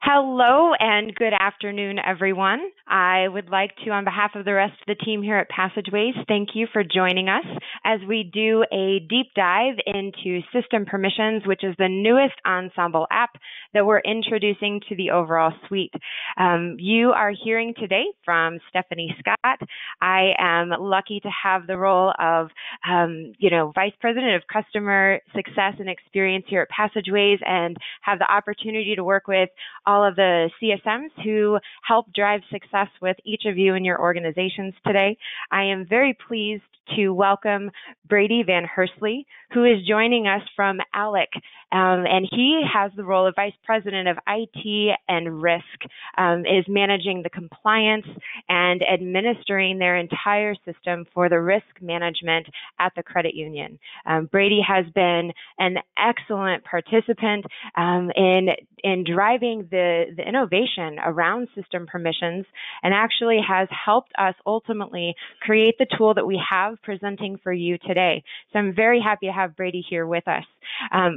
Hello and good afternoon, everyone. I would like to, on behalf of the rest of the team here at Passageways, thank you for joining us as we do a deep dive into system permissions, which is the newest OnSemble app that we're introducing to the overall suite. You are hearing today from Stephanie Scott. I am lucky to have the role of, Vice President of Customer Success and Experience here at Passageways and have the opportunity to work with all of the CSMs who help drive success with each of you in your organizations today. I am very pleased to welcome Brady Van Heirseele, who is joining us from ALEC, and he has the role of Vice President of IT and Risk, is managing the compliance and administering their entire system for the risk management at the credit union. Brady has been an excellent participant in driving the innovation around system permissions and actually has helped us ultimately create the tool that we have presenting for you today. So I'm very happy to have Brady here with us.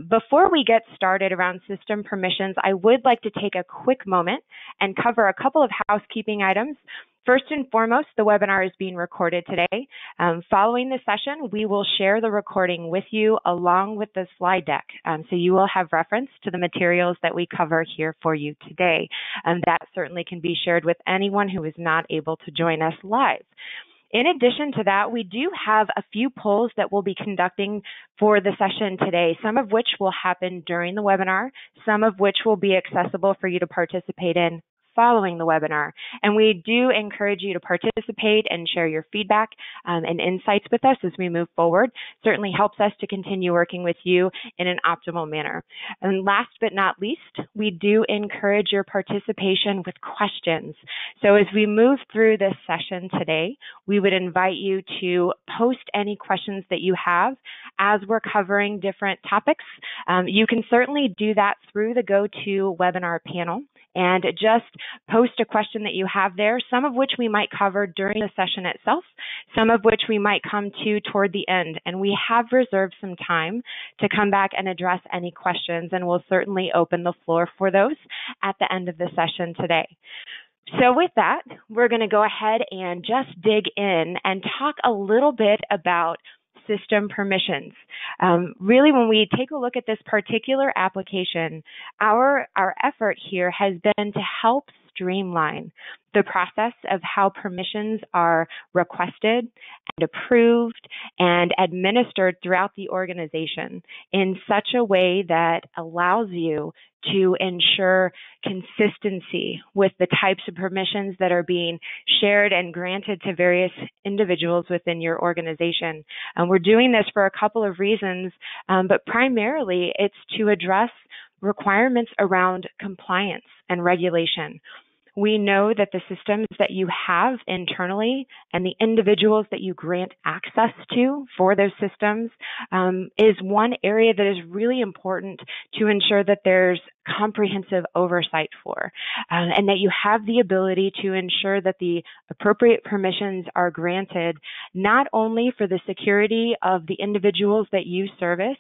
Before we get started around system permissions, I would like to take a quick moment and cover a couple of housekeeping items. First and foremost, the webinar is being recorded today. Following the session, we will share the recording with you along with the slide deck. So you will have reference to the materials that we cover here for you today. That certainly can be shared with anyone who is not able to join us live. In addition to that, we do have a few polls that we'll be conducting for the session today, some of which will happen during the webinar, some of which will be accessible for you to participate in following the webinar. And we do encourage you to participate and share your feedback and insights with us as we move forward. Certainly helps us to continue working with you in an optimal manner. And last but not least, we do encourage your participation with questions. So as we move through this session today, we would invite you to post any questions that you have as we're covering different topics. You can certainly do that through the GoToWebinar panel and just post a question that you have there, some of which we might cover during the session itself, some of which we might come to toward the end. And we have reserved some time to come back and address any questions, and we'll certainly open the floor for those at the end of the session today. So with that, we're going to go ahead and just dig in and talk a little bit about system permissions. Really, when we take a look at this particular application, our effort here has been to help streamline the process of how permissions are requested and approved and administered throughout the organization in such a way that allows you to ensure consistency with the types of permissions that are being shared and granted to various individuals within your organization. We're doing this for a couple of reasons, but primarily it's to address requirements around compliance and regulation. We know that the systems that you have internally and the individuals that you grant access to for those systems is one area that is really important to ensure that there's comprehensive oversight for, and that you have the ability to ensure that the appropriate permissions are granted not only for the security of the individuals that you service,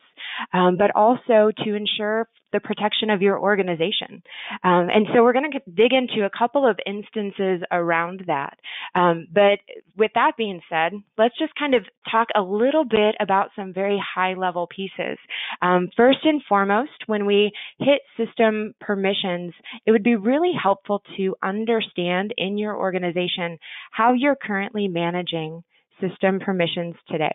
but also to ensure the protection of your organization. And so we're going to dig into a couple of instances around that. But with that being said, let's just kind of talk a little bit about some very high-level pieces. First and foremost, when we hit system permissions, it would be really helpful to understand in your organization how you're currently managing system permissions today.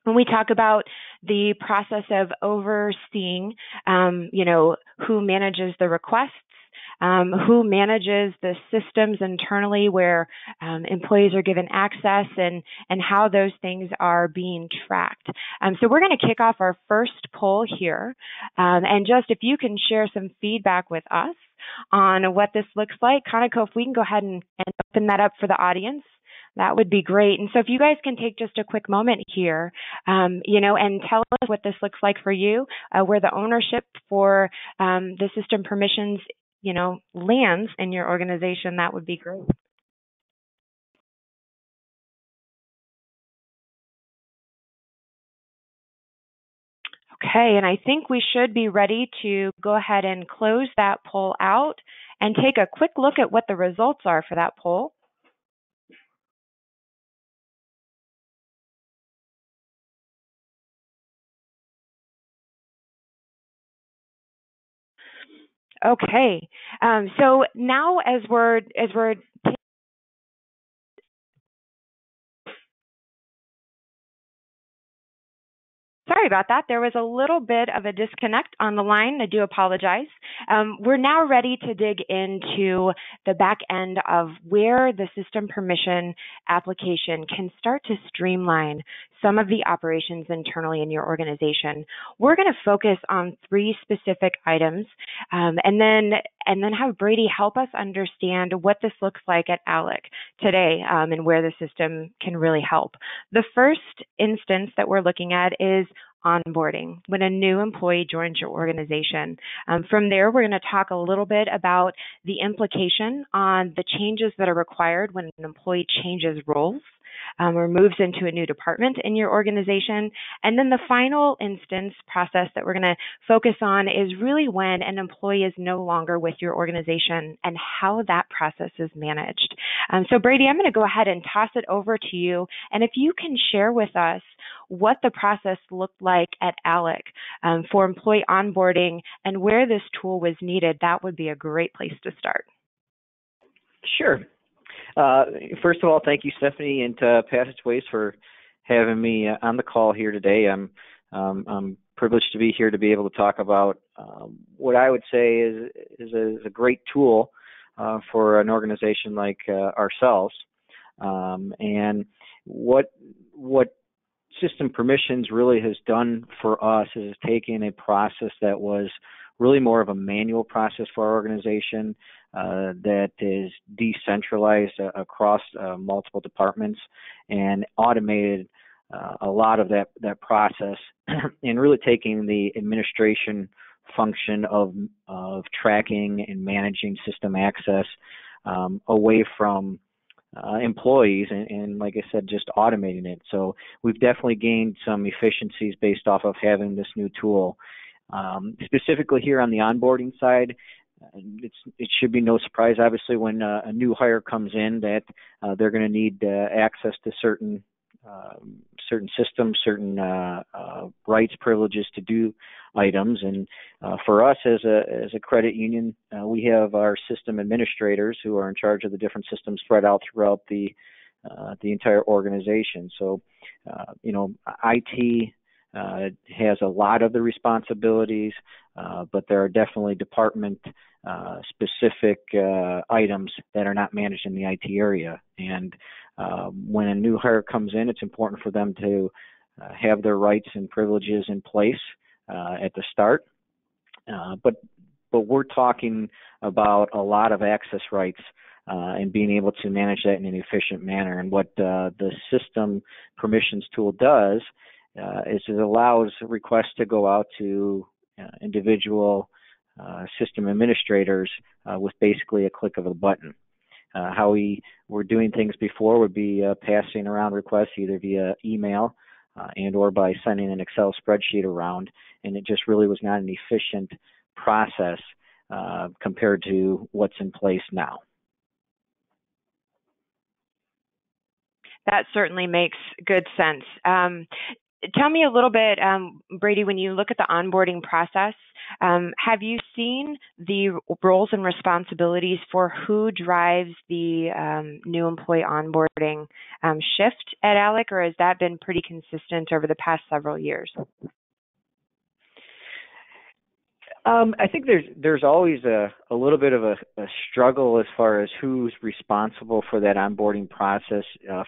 When we talk about the process of overseeing, who manages the requests, who manages the systems internally where employees are given access and how those things are being tracked. So we're going to kick off our first poll here. And just if you can share some feedback with us on what this looks like. Kanako, if we can go ahead and open that up for the audience. That would be great. And so if you guys can take just a quick moment here, and tell us what this looks like for you, where the ownership for the system permissions, lands in your organization, that would be great. Okay, and I think we should be ready to go ahead and close that poll out and take a quick look at what the results are for that poll. Okay, so now as we're sorry about that. There was a little bit of a disconnect on the line. I do apologize. We're now ready to dig into the back end of where the system permission application can start to streamline some of the operations internally in your organization. We're going to focus on 3 specific items, and then have Brady help us understand what this looks like at ALEC today, and where the system can really help. The first instance that we're looking at is onboarding, when a new employee joins your organization. From there, we're going to talk a little bit about the implication on the changes that are required when an employee changes roles or moves into a new department in your organization. And then the final instance process that we're going to focus on is really when an employee is no longer with your organization and how that process is managed. So Brady, I'm going to go ahead and toss it over to you. And if you can share with us what the process looked like at ALEC for employee onboarding and where this tool was needed, that would be a great place to start. Sure. First of all, thank you, Stephanie, and Passageways for having me on the call here today. I'm privileged to be here to be able to talk about what I would say is a great tool for an organization like ourselves. And what System Permissions really has done for us is taking a process that was really more of a manual process for our organization that is decentralized across multiple departments and automated a lot of that process and really taking the administration function of tracking and managing system access away from employees and like I said, just automating it. So we've definitely gained some efficiencies based off of having this new tool. Specifically here on the onboarding side, it should be no surprise, obviously, when a new hire comes in that they're going to need access to certain systems, certain rights, privileges to do items. And for us as a credit union, we have our system administrators who are in charge of the different systems spread out throughout the entire organization. So, IT has a lot of the responsibilities, but there are definitely department specific items that are not managed in the IT area. And when a new hire comes in, it's important for them to have their rights and privileges in place at the start. But we're talking about a lot of access rights and being able to manage that in an efficient manner. And what the System Permissions tool does is it allows requests to go out to individual system administrators with basically a click of a button. How we were doing things before would be passing around requests either via email and or by sending an Excel spreadsheet around, and it just really was not an efficient process compared to what's in place now. That certainly makes good sense. Tell me a little bit, Brady, when you look at the onboarding process, have you seen the roles and responsibilities for who drives the new employee onboarding shift at ALEC, or has that been pretty consistent over the past several years? I think there's always a little bit of a struggle as far as who's responsible for that onboarding process.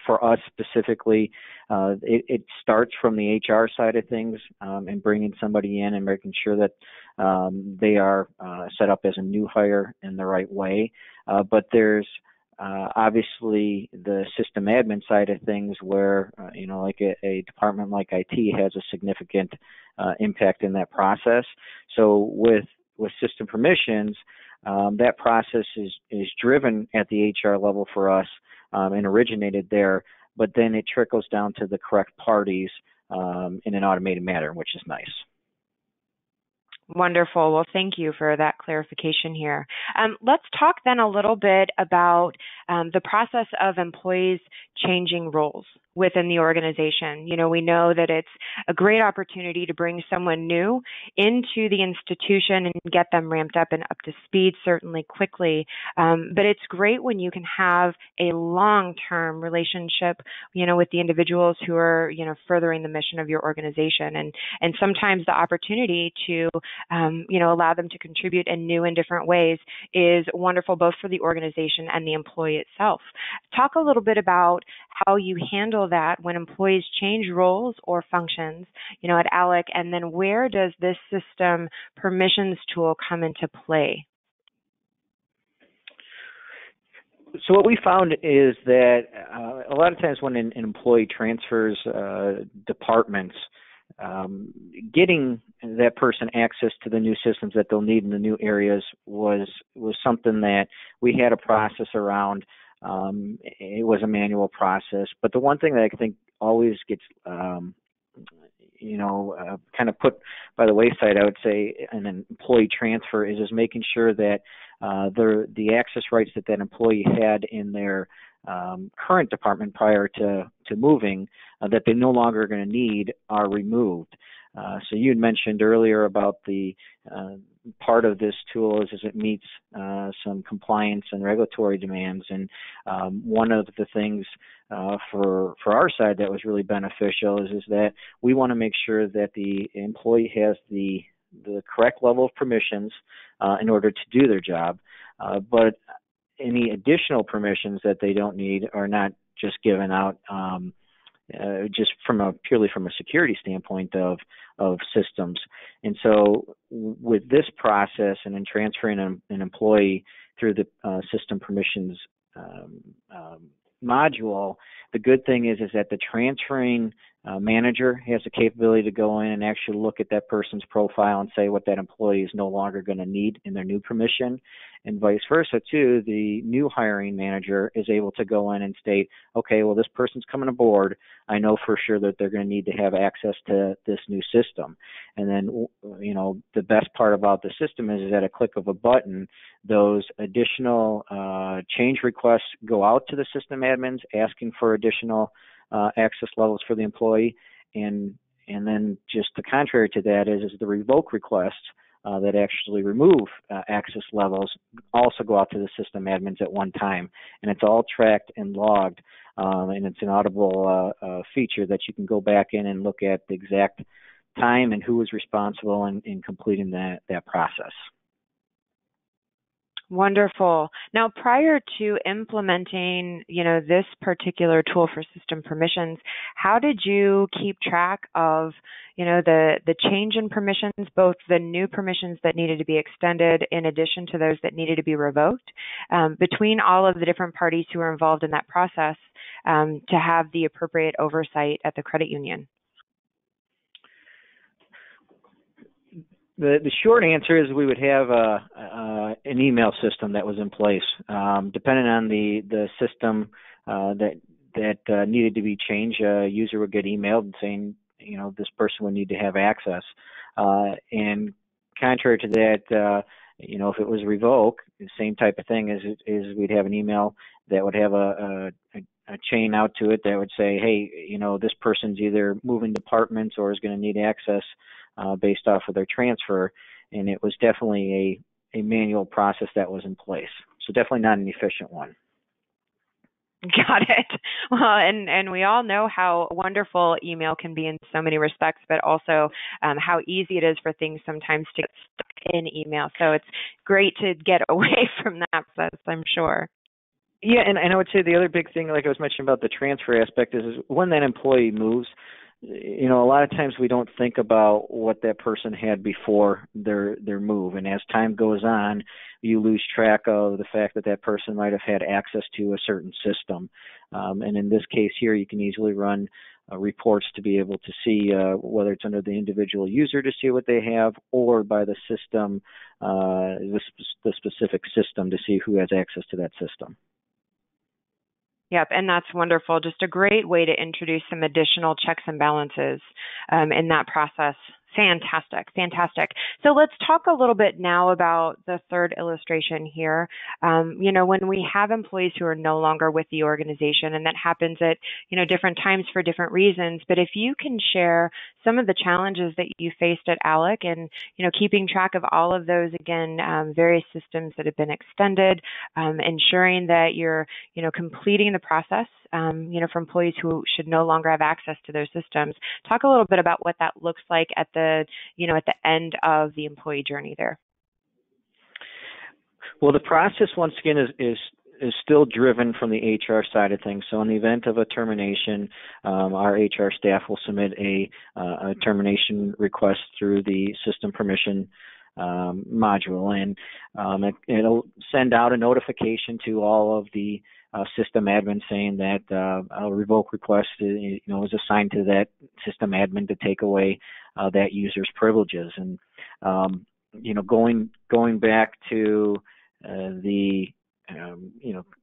For us specifically, it starts from the HR side of things and bringing somebody in and making sure that they are set up as a new hire in the right way. But there's obviously the system admin side of things where, like a department like IT has a significant impact in that process. So with System Permissions, that process is driven at the HR level for us and originated there, but then it trickles down to the correct parties in an automated manner, which is nice. Wonderful. Well, thank you for that clarification here. Let's talk then a little bit about the process of employees changing roles within the organization. We know that it's a great opportunity to bring someone new into the institution and get them ramped up and up to speed, certainly quickly. But it's great when you can have a long-term relationship, with the individuals who are, furthering the mission of your organization. And sometimes the opportunity to allow them to contribute in new and different ways is wonderful both for the organization and the employee itself. Talk a little bit about how you handle that when employees change roles or functions, at ALEC, and then where does this system permissions tool come into play? So what we found is that a lot of times when an employee transfers departments, getting that person access to the new systems that they'll need in the new areas was something that we had a process around. It was a manual process, but the one thing that I think always gets kind of put by the wayside, I would say, in an employee transfer is making sure that the access rights that employee had in their current department prior to moving that they no longer are going to need are removed. So you had mentioned earlier about the part of this tool is it meets some compliance and regulatory demands, and one of the things for our side that was really beneficial is that we want to make sure that the employee has the correct level of permissions in order to do their job, but any additional permissions that they don't need are not just given out just purely from a security standpoint of systems. And so with this process and in transferring an employee through the system permissions module, the good thing is that the transferring manager has the capability to go in and actually look at that person's profile and say what that employee is no longer going to need in their new permission, and vice versa too. The new hiring manager is able to go in and state, okay, well, this person's coming aboard. I know for sure that they're going to need to have access to this new system. And then, the best part about the system is at a click of a button, those additional change requests go out to the system admins asking for additional access levels for the employee, and then just the contrary to that is the revoke requests that actually remove access levels also go out to the system admins at one time, and it's all tracked and logged, and it's an audible feature that you can go back in and look at the exact time and who was responsible in completing that process. Wonderful. Now, prior to implementing, this particular tool for system permissions, how did you keep track of, the change in permissions, both the new permissions that needed to be extended in addition to those that needed to be revoked, between all of the different parties who are involved in that process to have the appropriate oversight at the credit union? The short answer is we would have an email system that was in place. Depending on the system that needed to be changed, a user would get emailed saying, this person would need to have access. And contrary to that, if it was revoke, the same type of thing is we'd have an email that would have a chain out to it that would say, hey, this person's either moving departments or is going to need access based off of their transfer, and it was definitely a manual process that was in place. So definitely not an efficient one. Got it. Well, and we all know how wonderful email can be in so many respects, but also how easy it is for things sometimes to get stuck in email. So it's great to get away from that process, I'm sure. Yeah, and I would say the other big thing, like I was mentioning about the transfer aspect, is when that employee moves, a lot of times we don't think about what that person had before their move, and as time goes on, you lose track of the fact that person might have had access to a certain system. And in this case here, you can easily run reports to be able to see whether it's under the individual user to see what they have, or by the system, the specific system to see who has access to that system. Yep, and that's wonderful. Just a great way to introduce some additional checks and balances in that process. Fantastic, fantastic. So let's talk a little bit now about the third illustration here. When we have employees who are no longer with the organization, and that happens at, different times for different reasons, but if you can share some of the challenges that you faced at ALEC and, keeping track of all of those, again, various systems that have been extended, ensuring that you're, completing the process, for employees who should no longer have access to those systems. Talk a little bit about what that looks like at the end of the employee journey there. Well, the process once again is still driven from the HR side of things. So in the event of a termination, our HR staff will submit a termination request through the system permission module, and it'll send out a notification to all of the system admin saying that a revoke request is assigned to that system admin to take away that user's privileges. And going back to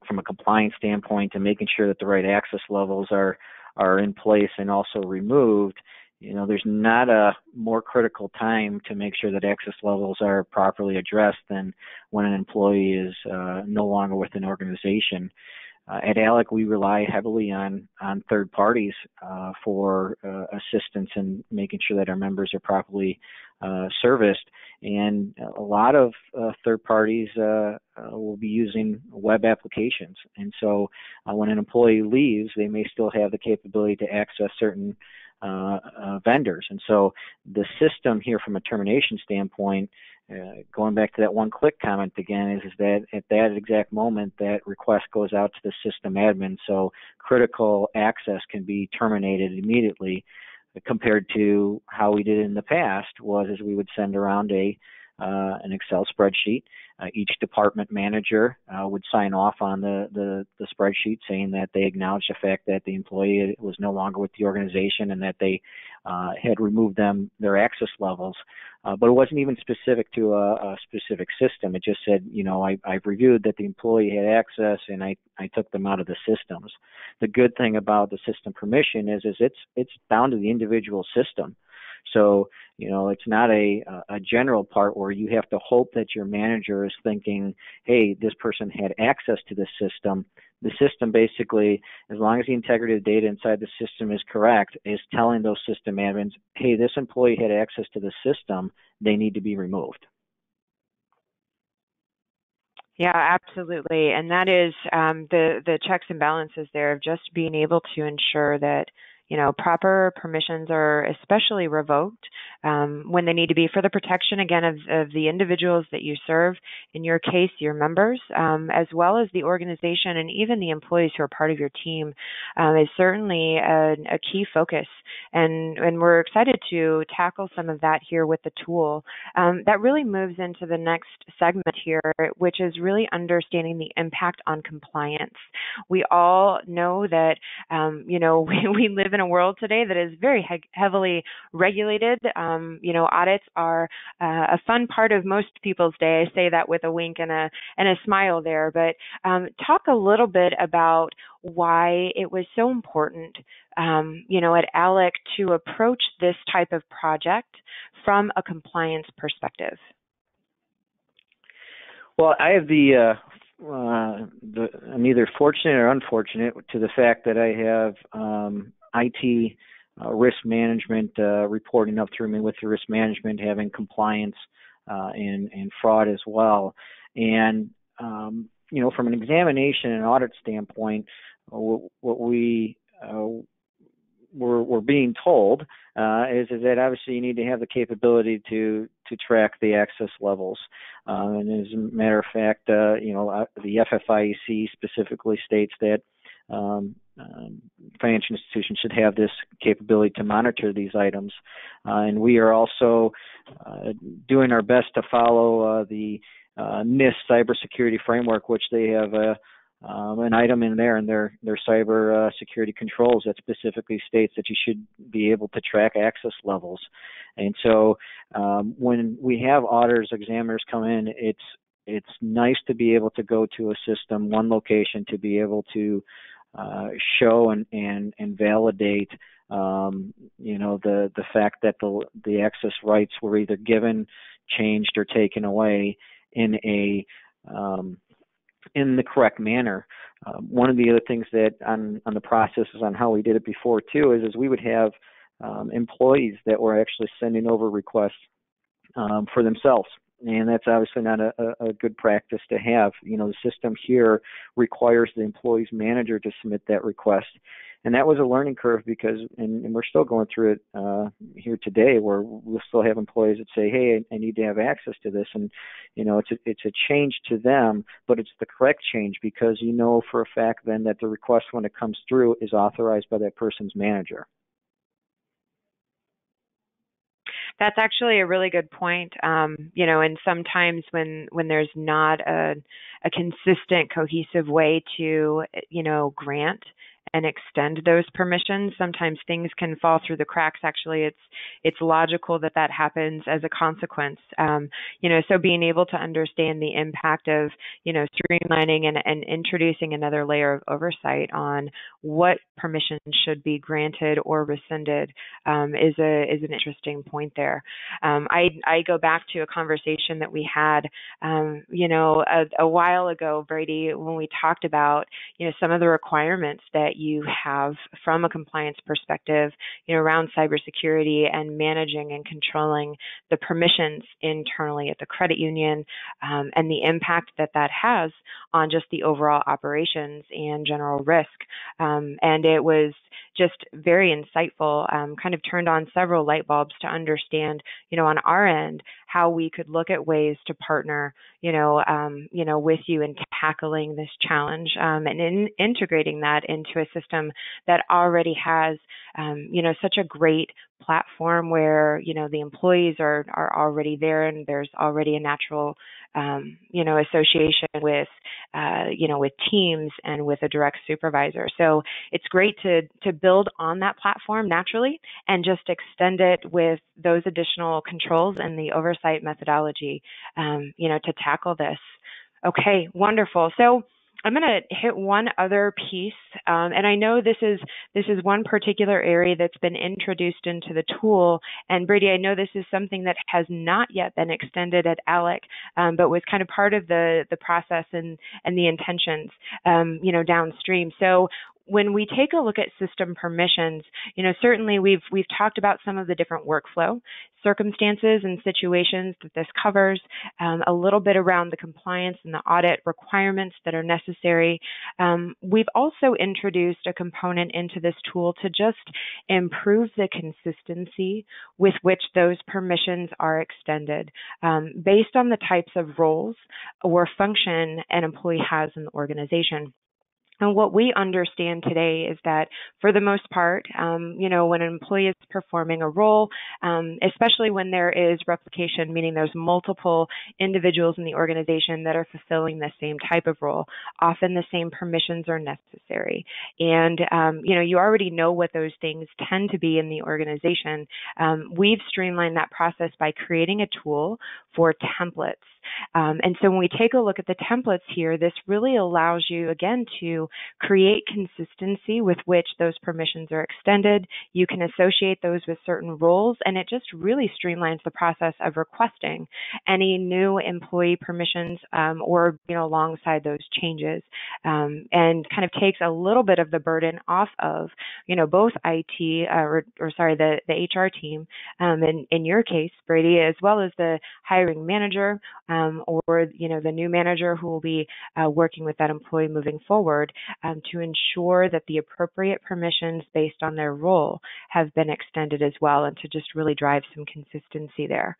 from a compliance standpoint and making sure that the right access levels are in place and also removed, there's not a more critical time to make sure that access levels are properly addressed than when an employee is no longer with an organization. At ALEC, we rely heavily on third parties for assistance in making sure that our members are properly serviced. And a lot of third parties will be using web applications. And so when an employee leaves, they may still have the capability to access certain vendors. And so the system here from a termination standpoint, going back to that one-click comment again, is that at that exact moment, that request goes out to the system admin, so critical access can be terminated immediately, compared to how we did in the past was as we would send around an Excel spreadsheet. Each department manager would sign off on the spreadsheet saying that they acknowledged the fact that the employee was no longer with the organization and that they had removed their access levels. But it wasn't even specific to a specific system. It just said, I've reviewed that the employee had access and I took them out of the systems. The good thing about the system permission is it's down to the individual system. So, it's not a general part where you have to hope that your manager is thinking, hey, this person had access to this system. The system basically, as long as the integrity of the data inside the system is correct, is telling those system admins, hey, this employee had access to the system, they need to be removed. Yeah, absolutely. And that is the checks and balances there of just being able to ensure that proper permissions are especially revoked when they need to be for the protection, again, of the individuals that you serve, in your case, your members, as well as the organization and even the employees who are part of your team, is certainly a key focus. And we're excited to tackle some of that here with the tool. That really moves into the next segment here, which is really understanding the impact on compliance. We all know that, we live in a world today that is very heavily regulated. Audits are a fun part of most people's day. I say that with a wink and a smile there. But talk a little bit about why it was so important, at ALEC to approach this type of project from a compliance perspective. Well, I have I'm either fortunate or unfortunate to the fact that I have IT risk management reporting up through me with the risk management, having compliance and fraud as well. And, from an examination and audit standpoint, what we we're being told is that obviously you need to have the capability to track the access levels. And as a matter of fact, the FFIEC specifically states that financial institutions should have this capability to monitor these items. And we are also doing our best to follow the NIST cybersecurity framework, which they have an item in there in their cyber security controls that specifically states that you should be able to track access levels. And so when we have auditors, examiners come in, it's nice to be able to go to a system, one location, to be able to show and validate the fact that the access rights were either given, changed, or taken away in the correct manner. One of the other things that on the processes on how we did it before too is we would have employees that were actually sending over requests for themselves. And that's obviously not a good practice to have. The system here requires the employee's manager to submit that request. And that was a learning curve because, and we're still going through it here today, where we'll still have employees that say, hey, I need to have access to this. And, it's a change to them, but it's the correct change because for a fact then that the request when it comes through is authorized by that person's manager. That's actually a really good point. And sometimes when there's not a consistent, cohesive way to, grant and extend those permissions, sometimes things can fall through the cracks. Actually, it's logical that happens as a consequence. So being able to understand the impact of, streamlining and introducing another layer of oversight on what permissions should be granted or rescinded is an interesting point there. I go back to a conversation that we had, a while ago, Brady, when we talked about, some of the requirements that you have from a compliance perspective, around cybersecurity and managing and controlling the permissions internally at the credit union, and the impact that has on just the overall operations and general risk. And it was just very insightful, kind of turned on several light bulbs to understand, on our end, how we could look at ways to partner, with you in tackling this challenge, and integrating that into a system that already has, such a great platform where, the employees are already there and there's already a natural, association with, with teams and with a direct supervisor. So it's great to build on that platform naturally and just extend it with those additional controls and the oversight methodology, to tackle this. Okay, wonderful. So I'm going to hit one other piece, and I know this is one particular area that's been introduced into the tool. And Brady, I know this is something that has not yet been extended at ALEC, but was kind of part of the process and the intentions, downstream. So when we take a look at system permissions, certainly we've talked about some of the different workflow circumstances and situations that this covers, a little bit around the compliance and the audit requirements that are necessary. We've also introduced a component into this tool to just improve the consistency with which those permissions are extended, based on the types of roles or function an employee has in the organization. And what we understand today is that for the most part, when an employee is performing a role, especially when there is replication, meaning there's multiple individuals in the organization that are fulfilling the same type of role, often the same permissions are necessary. And, you already know what those things tend to be in the organization. We've streamlined that process by creating a tool for templates. And so when we take a look at the templates here, this really allows you, again, to create consistency with which those permissions are extended. You can associate those with certain roles, and it just really streamlines the process of requesting any new employee permissions, or, alongside those changes, and kind of takes a little bit of the burden off of, both IT, the HR team, in your case, Brady, as well as the hiring manager, or the new manager who will be working with that employee moving forward, to ensure that the appropriate permissions based on their role have been extended as well, and to just really drive some consistency there.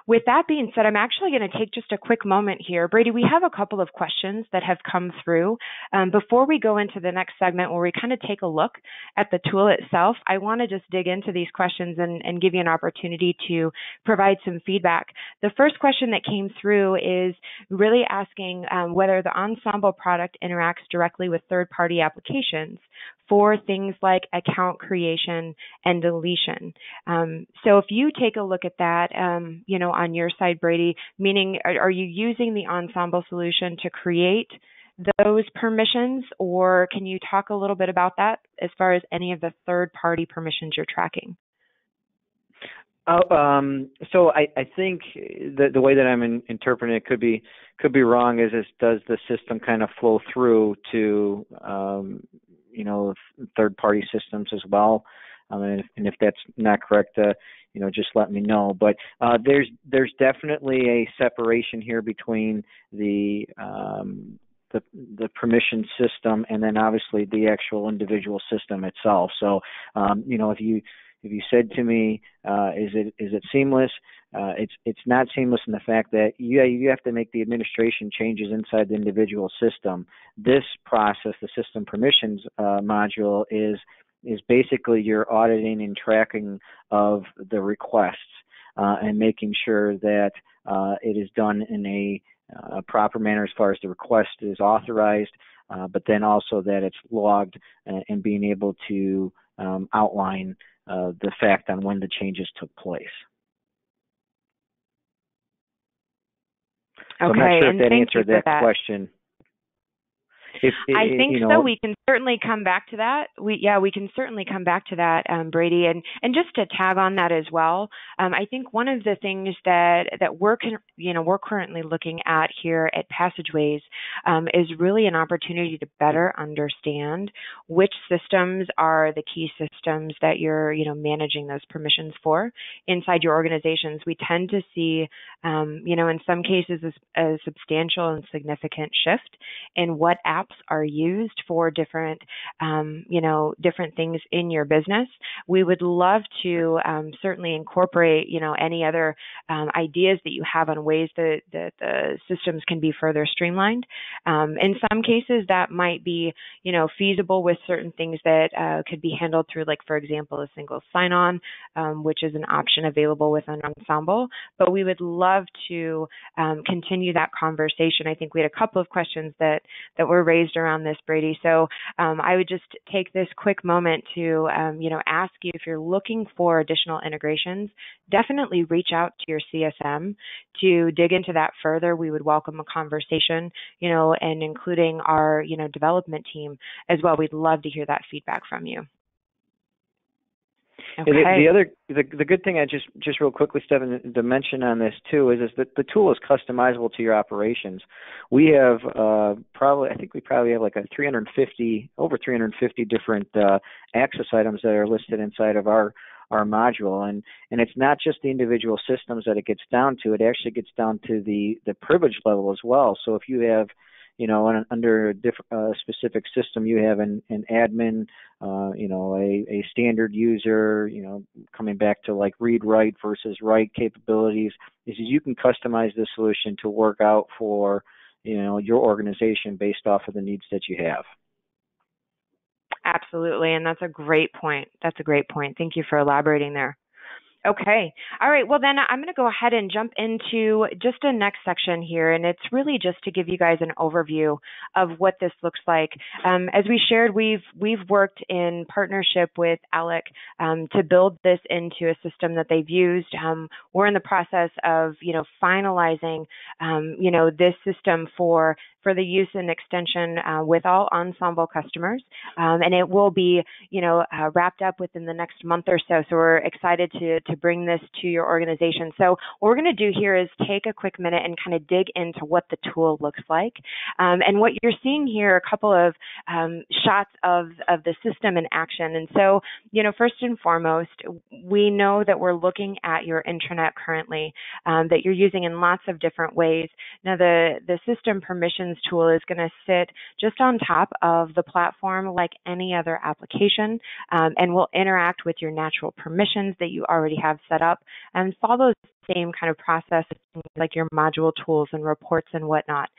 With that being said, I'm actually going to take just a quick moment here. Brady, we have a couple of questions that have come through. Before we go into the next segment where we kind of take a look at the tool itself, I want to just dig into these questions and give you an opportunity to provide some feedback. The first question that came through is really asking whether the OnSemble product interacts directly with third-party applications for things like account creation and deletion. So if you take a look at that, on your side, Brady, meaning are you using the OnSemble solution to create those permissions, or can you talk a little bit about that as far as any of the third-party permissions you're tracking? So I think the way that I'm interpreting it could be wrong. Is does the system kind of flow through to third-party systems as well? And if that's not correct, just let me know. But there's definitely a separation here between the permission system and then obviously the actual individual system itself. So if you said to me, is it seamless? It's not seamless in the fact that you have to make the administration changes inside the individual system. This process, the system permissions module, is basically your auditing and tracking of the requests and making sure that it is done in a proper manner as far as the request is authorized, but then also that it's logged and being able to outline the fact on when the changes took place. So I'm not sure if that answered that question. I think so. We can certainly come back to that. We can certainly come back to that, Brady. And just to tag on that as well, I think one of the things that we're currently looking at here at Passageways is really an opportunity to better understand which systems are the key systems that you're managing those permissions for inside your organizations. We tend to see in some cases a substantial and significant shift in what apps are used for different things in your business. We would love to certainly incorporate any other ideas that you have on ways that the systems can be further streamlined. In some cases, that might be feasible with certain things that could be handled through, like, for example, a single sign-on, which is an option available within OnSemble. But we would love to continue that conversation. I think we had a couple of questions that were raised around this, Brady. So I would just take this quick moment to, ask you, if you're looking for additional integrations, definitely reach out to your CSM to dig into that further. We would welcome a conversation, and including our, development team as well. We'd love to hear that feedback from you. Okay. The good thing I just real quickly, Stephen, to mention on this too is that the tool is customizable to your operations. We have probably have like over 350 different access items that are listed inside of our module, and it's not just the individual systems that it gets down to. It actually gets down to the privilege level as well. So if you have under a specific system, you have an admin, a standard user, coming back to like read, write versus write capabilities, is you can customize the solution to work out for, your organization based off of the needs that you have. Absolutely. And that's a great point. Thank you for elaborating there. Okay. All right. Well, then I'm going to go ahead and jump into just a next section here. And it's really just to give you guys an overview of what this looks like. As we shared, we've worked in partnership with ALEC to build this into a system that they've used. We're in the process of, finalizing, this system for the use and extension with all OnSemble customers. And it will be, wrapped up within the next month or so. So we're excited to bring this to your organization. So what we're going to do here is take a quick minute and kind of dig into what the tool looks like. And what you're seeing here are a couple of shots of the system in action. And so, first and foremost, we know that we're looking at your intranet currently, that you're using in lots of different ways. Now, the system permissions tool is going to sit just on top of the platform like any other application, and will interact with your natural permissions that you already have set up and follow the same kind of process like your module tools and reports and whatnot.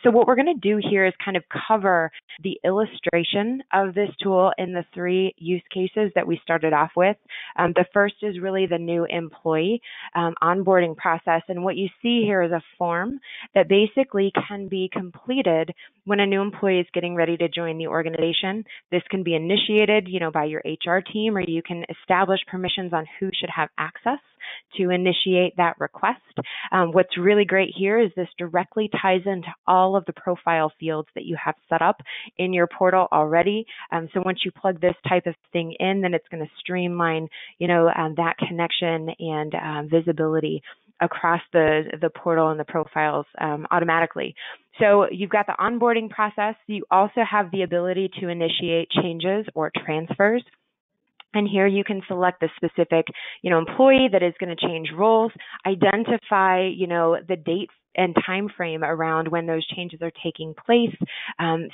So what we're going to do here is kind of cover the illustration of this tool in the three use cases that we started off with. The first is really the new employee onboarding process. And what you see here is a form that basically can be completed when a new employee is getting ready to join the organization. This can be initiated, by your HR team, or you can establish permissions on who should have access to initiate that request. What's really great here is this directly ties into all of the profile fields that you have set up in your portal already. So once you plug this type of thing in, then it's going to streamline, that connection and visibility across the portal and the profiles automatically. So you've got the onboarding process. You also have the ability to initiate changes or transfers. And here you can select the specific, employee that is going to change roles, identify, the date and time frame around when those changes are taking place.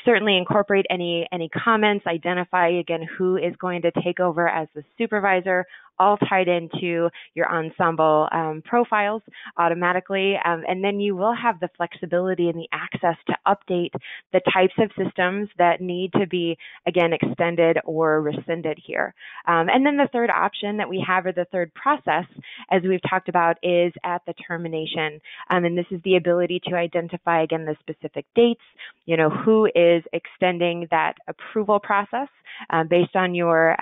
Certainly incorporate any comments, identify again who is going to take over as the supervisor, all tied into your OnSemble profiles automatically. And then you will have the flexibility and the access to update the types of systems that need to be, again, extended or rescinded here. And then the third option that we have, or the third process, as we've talked about, is at the termination. And this is the ability to identify, again, the specific dates, who is extending that approval process based on your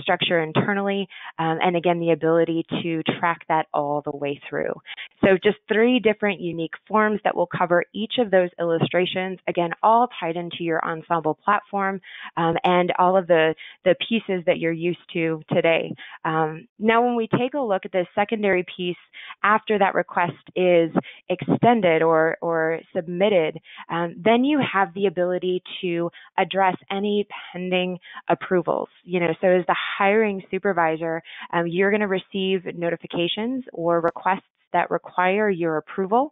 structure internally, and again, the ability to track that all the way through. So just 3 different unique forms that will cover each of those illustrations, again, all tied into your OnSemble platform and all of the pieces that you're used to today. Now, when we take a look at the secondary piece after that request is extended or submitted, then you have the ability to address any pending approvals. So as the hiring supervisor, you're going to receive notifications or requests that require your approval.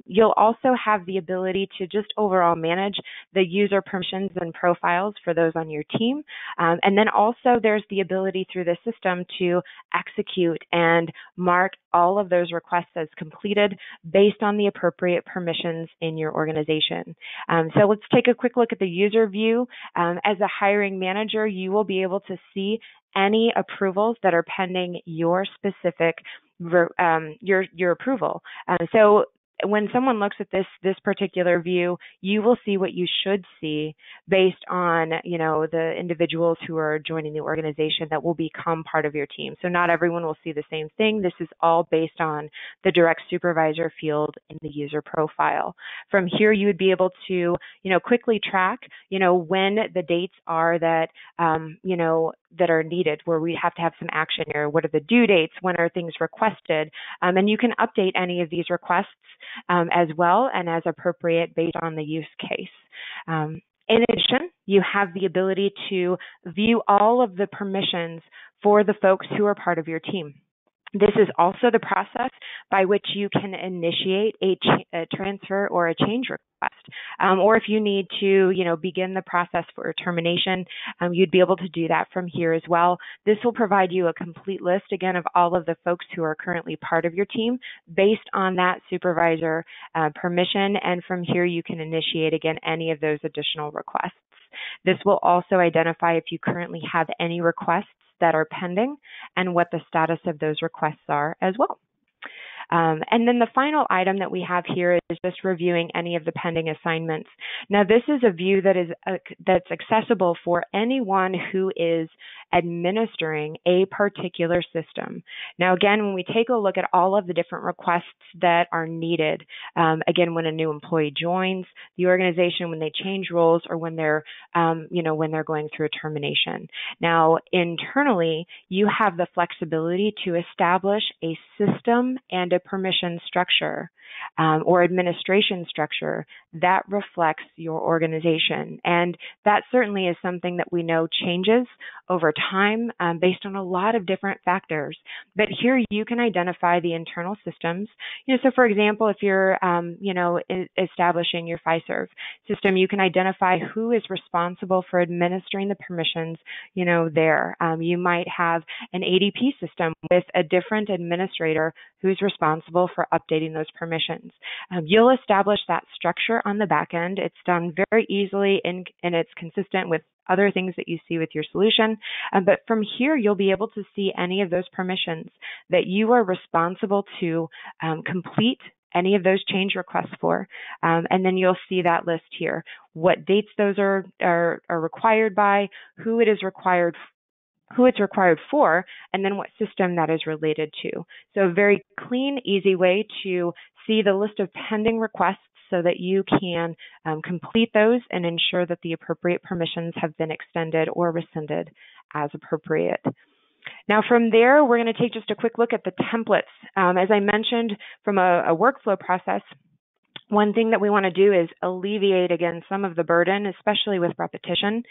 You'll also have the ability to just overall manage the user permissions and profiles for those on your team. And then also there's the ability through the system to execute and mark all of those requests as completed based on the appropriate permissions in your organization. So let's take a quick look at the user view. As a hiring manager, you will be able to see any approvals that are pending your specific your approval. So when someone looks at this particular view, you will see what you should see based on, the individuals who are joining the organization that will become part of your team. So not everyone will see the same thing. This is all based on the direct supervisor field in the user profile. From here, you would be able to, quickly track, when the dates are that, that are needed, where we have to have some action here. What are the due dates? When are things requested? And you can update any of these requests as well and as appropriate based on the use case. In addition, you have the ability to view all of the permissions for the folks who are part of your team. This is also the process by which you can initiate a transfer or a change request. Or if you need to, begin the process for termination, you'd be able to do that from here as well. This will provide you a complete list, again, of all of the folks who are currently part of your team based on that supervisor permission. And from here, you can initiate, again, any of those additional requests. This will also identify if you currently have any requests that are pending and what the status of those requests are as well. And then the final item that we have here is just reviewing any of the pending assignments. Now, this is a view that is that's accessible for anyone who is administering a particular system. Now, again, when we take a look at all of the different requests that are needed, again, when a new employee joins the organization, when they change roles, or when they're, when they're going through a termination. Now, internally, you have the flexibility to establish a system and a permission structure or administration structure that reflects your organization. And that certainly is something that we know changes over time based on a lot of different factors. But here you can identify the internal systems. So for example, if you're, establishing your Fiserv system, you can identify who is responsible for administering the permissions, there. You might have an ADP system with a different administrator who's responsible for updating those permissions. You'll establish that structure on the back end. It's done very easily and it's consistent with other things that you see with your solution. But from here, you'll be able to see any of those permissions that you are responsible to complete any of those change requests for. And then you'll see that list here, what dates those are required by, who it is required who it's required for, and then what system that is related to. So a very clean, easy way to see the list of pending requests so that you can complete those and ensure that the appropriate permissions have been extended or rescinded as appropriate. Now from there, we're going to take just a quick look at the templates. As I mentioned, from a workflow process, one thing that we want to do is alleviate, again, some of the burden, especially with repetition.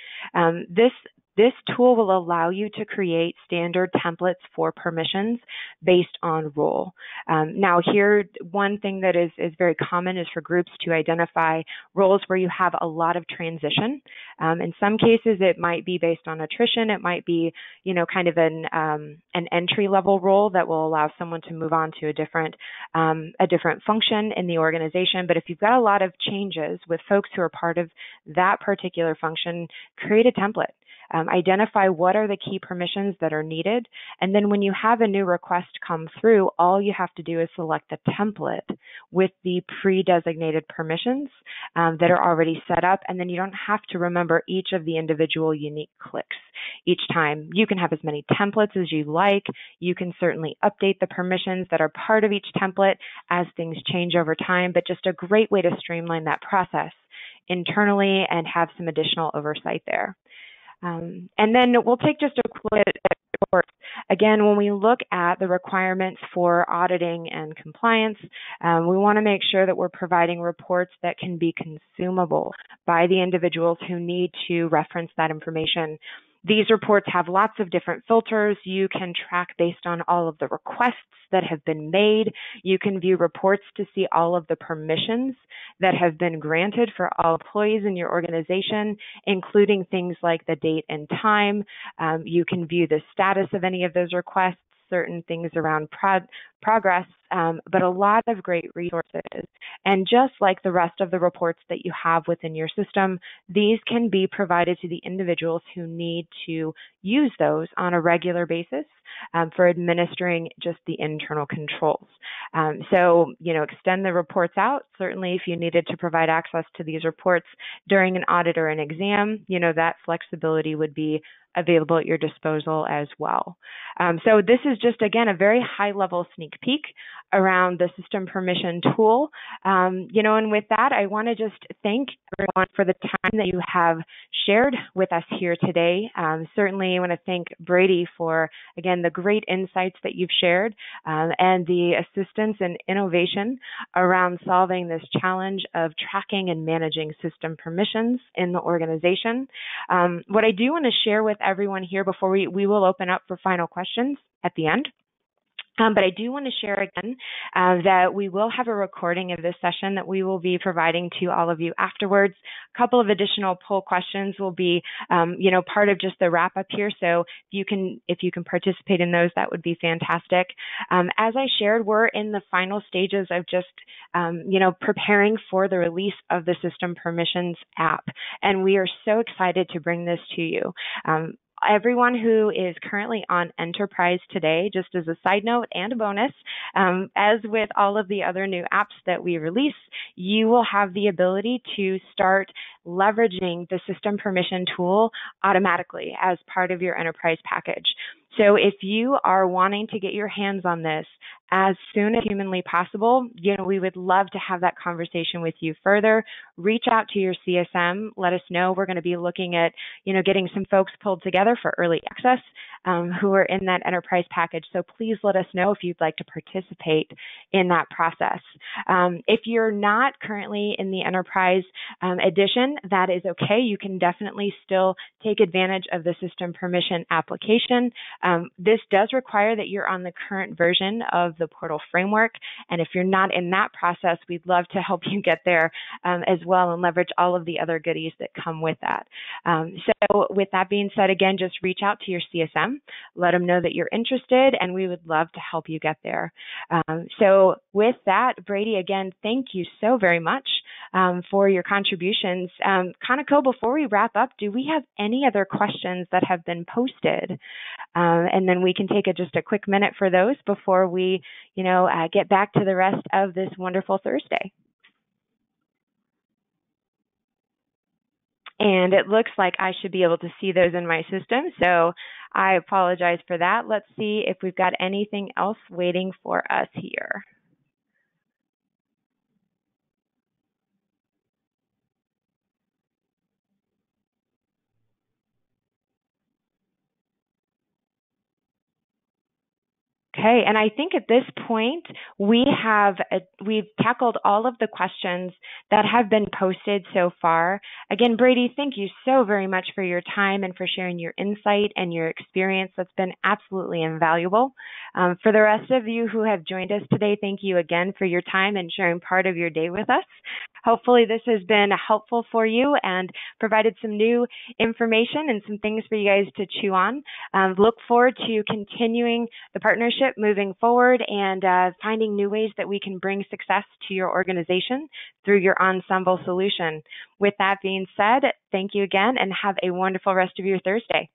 This tool will allow you to create standard templates for permissions based on role. Now here, one thing that is very common is for groups to identify roles where you have a lot of transition. In some cases, it might be based on attrition. It might be, kind of an entry-level role that will allow someone to move on to a different function in the organization. But if you've got a lot of changes with folks who are part of that particular function, create a template. Identify what are the key permissions that are needed, and then when you have a new request come through, all you have to do is select the template with the pre-designated permissions that are already set up, and then you don't have to remember each of the individual unique clicks each time. You can have as many templates as you like. You can certainly update the permissions that are part of each template as things change over time, but just a great way to streamline that process internally and have some additional oversight there. And then we'll take just a quick report. Again, when we look at the requirements for auditing and compliance, we want to make sure that we're providing reports that can be consumable by the individuals who need to reference that information. These reports have lots of different filters. You can track based on all of the requests that have been made. You can view reports to see all of the permissions that have been granted for all employees in your organization, including things like the date and time. You can view the status of any of those requests, certain things around progress, but a lot of great resources. And just like the rest of the reports that you have within your system, these can be provided to the individuals who need to use those on a regular basis for administering just the internal controls. So, extend the reports out. Certainly, if you needed to provide access to these reports during an audit or an exam, that flexibility would be available at your disposal as well. So this is just, again, a very high-level sneak peek around the system permission tool. And with that, I want to just thank everyone for the time that you have shared with us here today. Certainly, I want to thank Brady for, again, the great insights that you've shared and the assistance and innovation around solving this challenge of tracking and managing system permissions in the organization. What I do want to share with everyone here before we will open up for final questions at the end. But I do want to share again that we will have a recording of this session that we will be providing to all of you afterwards. A couple of additional poll questions will be, part of just the wrap up here. So if you can participate in those, that would be fantastic. As I shared, we're in the final stages of just, preparing for the release of the System Permissions app, and we are so excited to bring this to you. Everyone who is currently on Enterprise today, just as a side note and a bonus, as with all of the other new apps that we release, you will have the ability to start leveraging the system permission tool automatically as part of your Enterprise package. So if you are wanting to get your hands on this as soon as humanly possible, we would love to have that conversation with you further. Reach out to your CSM. Let us know. We're going to be looking at, getting some folks pulled together for early access who are in that Enterprise package. So please let us know if you'd like to participate in that process. If you're not currently in the Enterprise edition, that is okay. You can definitely still take advantage of the system permission application. This does require that you're on the current version of the portal framework. And if you're not in that process, we'd love to help you get there as well and leverage all of the other goodies that come with that. So with that being said, again, just reach out to your CSM, let them know that you're interested, and we would love to help you get there. So with that, Brady, again, thank you so very much for your contributions. Kanako, before we wrap up, do we have any other questions that have been posted? And then we can take just a quick minute for those before we, get back to the rest of this wonderful Thursday. And it looks like I should be able to see those in my system. So I apologize for that. Let's see if we've got anything else waiting for us here. Okay, and I think at this point we've tackled all of the questions that have been posted so far. Again, Brady, thank you so very much for your time and for sharing your insight and your experience. That's been absolutely invaluable. For the rest of you who have joined us today, thank you again for your time and sharing part of your day with us. Hopefully this has been helpful for you and provided some new information and some things for you guys to chew on. Look forward to continuing the partnership moving forward and finding new ways that we can bring success to your organization through your OnSemble solution. With that being said, thank you again and have a wonderful rest of your Thursday.